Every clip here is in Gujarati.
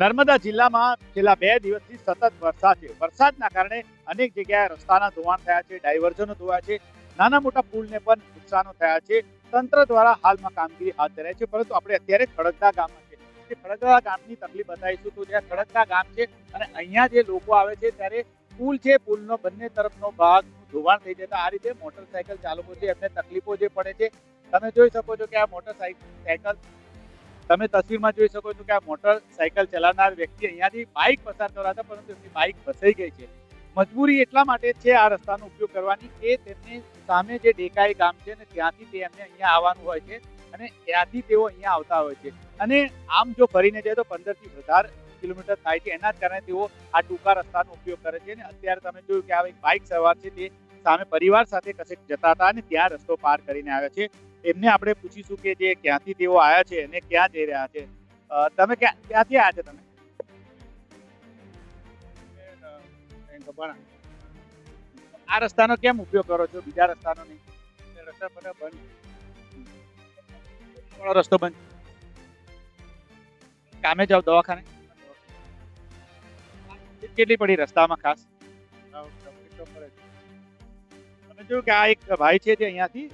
નર્મદા જિલ્લામાં છેલ્લા 2 દિવસથી સતત વરસાદ છે. વરસાદના કારણે અનેક જગ્યાએ રસ્તાના ધોવાણ થયા છે, ડાયવર્ઝનો ધોવાયા છે, નાના મોટા પુલને પણ નુકસાનો થયા છે. તંત્ર દ્વારા હાલમાં કામગીરી હાથ ધરાઈ છે, પરંતુ આપણે અત્યારે ખડકદા ગામમાં છે. જે ખડકદા ગામની તકલીફ બતાવીશું. તો જ્યાં ખડકદા ગામ છે અને અહીંયા જે લોકો આવે છે ત્યારે પુલ છે, પુલનો બંને તરફનો ભાગ ધોવાણ થઈ જતા આ રીતે મોટરસાયકલ ચાલકો છે એમને તકલીફો જે પડે છે. તમે જોઈ શકો છો કે આ મોટરસાયકલ તમે તસવીરમાં જોઈ શકો છો કે આ મોટરસાયકલ ચલાવનાર વ્યક્તિ અહીંયાથી બાઇક પસાર કરવા હતા, પરંતુ એમની બાઇક ફસાઈ ગઈ છે. મજબૂરી એટલા માટે છે આ રસ્તાનો ઉપયોગ કરવાની કે તેમની સામે જે ડેકાઈ ગામ છે ને ત્યાંથી તે એમને અહીંયા આવવાનું હોય છે અને ત્યાંથી તેઓ અહીંયા આવતા હોય છે. અને આમ જો ફરીને જાય તો 15 થી વધારે કિલોમીટર થાય છે. એના જ કારણે તેઓ આ ટૂંકા રસ્તાનો ઉપયોગ કરે છે. અને અત્યારે તમે જોયું કે આ એક બાઇક સવાર છે તે સામે પરિવાર સાથે કશેક જતા હતા અને ત્યાં રસ્તો પાર કરીને આવ્યા છે. એમને આપણે પૂછીશું કે જે ક્યાંથી તેઓ આવ્યા છે અને ક્યાં જઈ રહ્યા છે. તમે ક્યાંથી આવ્યા છે? તમે આ રસ્તાનો કેમ ઉપયોગ કરો છો, બીજા રસ્તાનો નહીં? રસ્તા પર બંધ, રસ્તો બંધ. કામે જાવ, દવાખાને કેટલી પડી રસ્તામાં ખાસ? તમે જોયું કે આ એક ભાઈ છે તે અહીંયાથી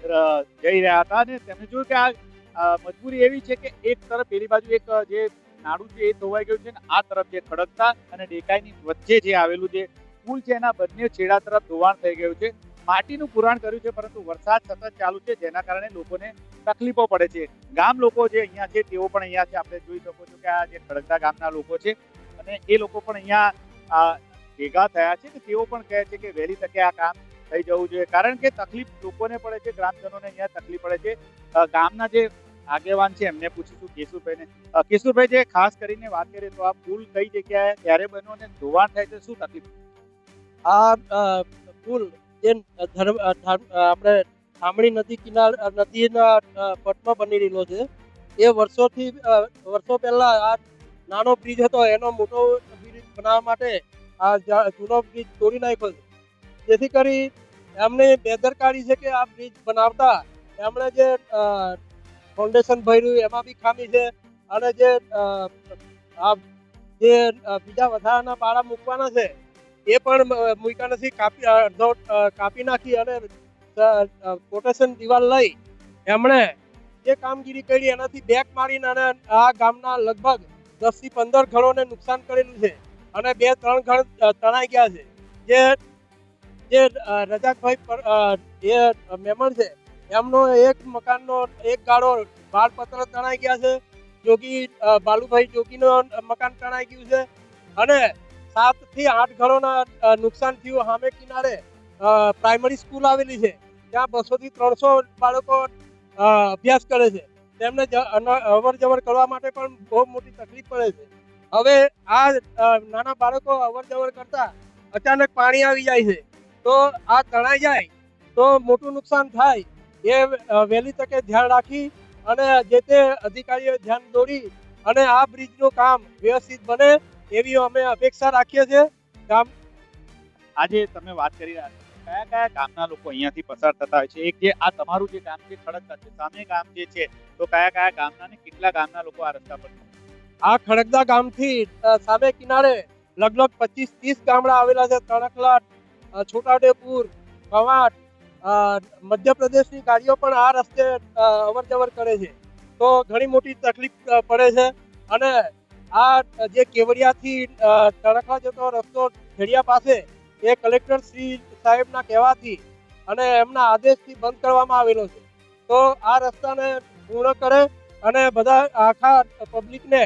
જઈ રહ્યા હતા અને તમે જોયું કે આ મજબૂરી એવી છે કે એક તરફ પેલી બાજુ એક જે નાડું છે એ ધોવાઈ ગયું છે ને આ તરફ જે ખડકતા અને ડેકાઈની વચ્ચે જે આવેલું જે પુલ છે એના બંને છેડા તરફ ધોવાણ થઈ ગયું છે. માટીનું પુરાણ કર્યું છે, પરંતુ વરસાદ સતત ચાલુ છે જેના કારણે લોકોને તકલીફો પડે છે. ગામ લોકો જે અહીંયા છે તેઓ પણ અહીંયા છે. આપણે જોઈ શકો છો કે આ જે ખડકદા ગામના લોકો છે અને એ લોકો પણ અહીંયા ભેગા થયા છે કે તેઓ પણ કહે છે કે વહેલી તકે આ કામ થઈ જવું જોઈએ, કારણ કે તકલીફ લોકોને પડે છે, ગ્રામજનોને અહીંયા તકલીફ પડે છે. ગામના જે આગેવાન છે એમને પૂછીશું, કેશુરભાઈને. કેશુરભાઈ, જે ખાસ કરીને વાત કરીએ તો આ પુલ કઈ જગ્યાએ ક્યારે બન્યો અને ધોવાણ થાય છે, શું તકલીફ? આ પુલ જે આપણે થામણી નદી નદીના પટમાં બની રહેલો છે. એ વર્ષો પહેલા આ નાનો બ્રિજ હતો, એનો મોટો બ્રિજ બનાવવા માટે આ જૂનો બ્રિજ તોડી નાખ્યો છે. જેથી કરી એમને બેદરકારી છે કે આ બ્રિજ બનાવતા એમણે જે ફાઉન્ડેશન ભર્યું એમાં બી ખામી છે અને જે બીજા વધારાના બાળા મૂકવાના છે એ પણ મૂક્યા નથી. કાપી નાખી અને પ્રોટેક્શન દિવાલ લઈ એમણે જે કામગીરી કરી એનાથી બેક મારીને અને આ ગામના લગભગ 10 થી 15 ઘરોને નુકસાન કરેલું છે અને 2-3 ઘર તણાઈ ગયા છે. જે રજાકભાઈ એ મેમણ છે એમનો એક મકાનનો એક ગાળો બાળપત્ર તણાઈ ગયા છે. બાલુભાઈ જોગીનો મકાન તણાઈ ગયું છે અને 7 થી 8 ઘરોના નુકસાન થયું. સામે કિનારે પ્રાઇમરી સ્કૂલ આવેલી છે, ત્યાં 200 થી 300 બાળકો અભ્યાસ કરે છે. તેમને અવર જવર કરવા માટે પણ બહુ મોટી તકલીફ પડે છે. હવે આ નાના બાળકો અવર જવર કરતા અચાનક પાણી આવી જાય છે તો આ તણાઈ જાય તો મોટું નુકસાન થાય. એ વહેલી તકે ધ્યાન રાખી અને જે તે અધિકારીઓ ધ્યાન દોરી અને આ બ્રિજનું કામ વ્યવસ્થિત બને એવી અમે અપેક્ષા રાખીએ છીએ. આજે તમે વાત કરી રહ્યા છો, કયા કયા ગામના લોકો અહીંયાથી પસાર થતા હોય છે? એક જે આ તમારું જે ગામ છે ખડકદા છે, સામે ગામ જે છે, તો કયા કયા ગામના અને કેટલા ગામના લોકો આ રસ્તા પર? આ ખડકદા ગામથી સામે કિનારે લગભગ 25-30 ગામડા આવેલા છે. તણખલાટ, છોટાઉદેપુર, કવાંટ, મધ્યપ્રદેશની ગાડીઓ પણ આ રસ્તે અવર જવર કરે છે તો ઘણી મોટી તકલીફ પડે છે. અને આ જે કેવડિયાથી તણખલા જતો રસ્તો ખેડિયા પાસે એ કલેક્ટર શ્રી સાહેબના કહેવાથી અને એમના આદેશથી બંધ કરવામાં આવેલો છે. તો આ રસ્તાને પૂર્ણ કરે અને બધા આખા પબ્લિકને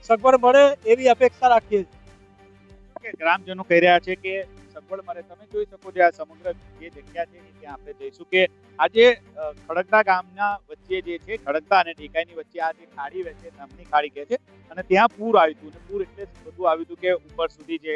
સગવડ મળે એવી અપેક્ષા રાખીએ છીએ. ગ્રામજનો કહી રહ્યા છે કે સગવડ મળે. તમે જોઈ શકો છો આ સમગ્ર જે જગ્યા છે ત્યાં આપણે જઈશું કે આજે ખડકદા ગામના વચ્ચે જે છે, ખડકદા અને ડેકાઈની વચ્ચે આ જે ખાડી વચ્ચે નામની ખાડી કહે છે અને ત્યાં પૂર આવ્યું હતું. અને પૂર એટલે બધું આવ્યું હતું કે ઉપર સુધી જે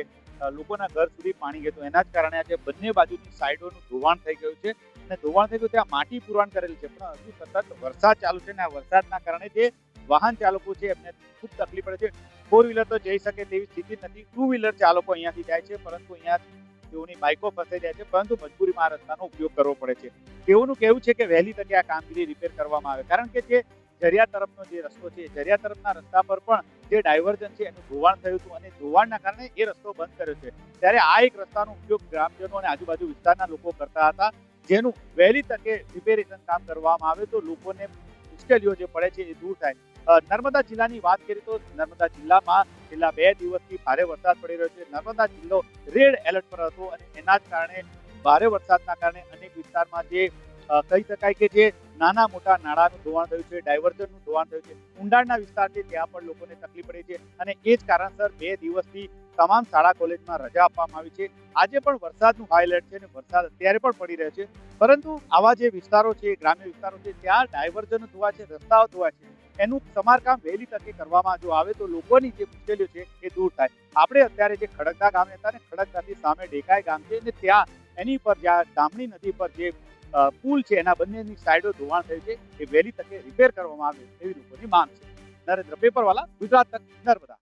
લોકોના ઘર સુધી પાણી ગયું. એના જ કારણે આજે બંને બાજુની સાઈડોનું ધોવાણ થઈ ગયું છે અને ધોવાણ થઈ ગયું ત્યાં માટી પુરાણ કરેલ છે. પણ હજુ સતત વરસાદ ચાલુ છે અને આ વરસાદના કારણે જે વાહન ચાલકો છે એમને ખૂબ તકલીફ પડે છે. 4 વ્હીલર તો જઈ શકે તેવી સ્થિતિ નથી. 2 વ્હીલર ચાલકો અહીંયાથી જાય છે, પરંતુ અહીંયા તેઓની બાઇકો ફસાઈ જાય છે, પરંતુ મજબૂરીમાં આ રસ્તાનો ઉપયોગ કરવો પડે છે. તેઓનું કહેવું છે કે વહેલી તકે આ કામગીરી રિપેર કરવામાં આવે, કારણ કે જે ઝરિયા તરફનો જે રસ્તો છે, ઝરિયા તરફના રસ્તા પર પણ જે ડાયવર્ઝન છે એનું ધોવાણ થયું હતું અને ધોવાણના કારણે એ રસ્તો બંધ કર્યો છે. ત્યારે આ એક રસ્તાનો ઉપયોગ ગ્રામજનો અને આજુબાજુ વિસ્તારના લોકો કરતા હતા, જેનું વહેલી તકે રિપેરેશન કામ કરવામાં આવે તો લોકોને મુશ્કેલીઓ જે પડે છે એ દૂર થાય. નર્મદા જિલ્લાની વાત કરીએ તો નર્મદા જિલ્લામાં છેલ્લા 2 દિવસથી ભારે વરસાદ પડી રહ્યો છે. નર્મદા જિલ્લો રેડ એલર્ટ પર હતો અને એના જ કારણે ભારે વરસાદના કારણે અનેક વિસ્તારમાં જે કહી શકાય કે જે નાના મોટા નાળાનું ધોવાણ થયું છે, ડાયવર્ઝનનું ધોવાણ થયું છે, ઊંડાણના વિસ્તાર છે ત્યાં પણ લોકોને તકલીફ પડી છે અને એ જ કારણસર 2 દિવસથી તમામ શાળા કોલેજમાં રજા આપવામાં આવી છે. આજે પણ વરસાદનું હાઈ એલર્ટ છે અને વરસાદ અત્યારે પણ પડી રહ્યો છે, પરંતુ આવા જે વિસ્તારો છે, ગ્રામ્ય વિસ્તારો છે, ત્યાં ડાયવર્ઝન ધોવા છે, રસ્તાઓ ધોવા છે, એનું સમારકામ વહેલી તકે કરવામાં જો આવે તો લોકોની જે મુશ્કેલીઓ છે એ દૂર થાય. આપણે અત્યારે જે ખડકદા ગામે હતા ને, ખડકદાથી સામે ડેકાઈ ગામ છે અને ત્યાં એની પર જ્યાં દામણી નદી પર જે પુલ છે એના બંનેની સાઈડો ધોવાણ થયું છે, એ વહેલી તકે રિપેર કરવામાં આવે એવી લોકોની માંગ છે. નરેન્દ્ર પેપરવાલા, ગુજરાત તક, નર્મદા.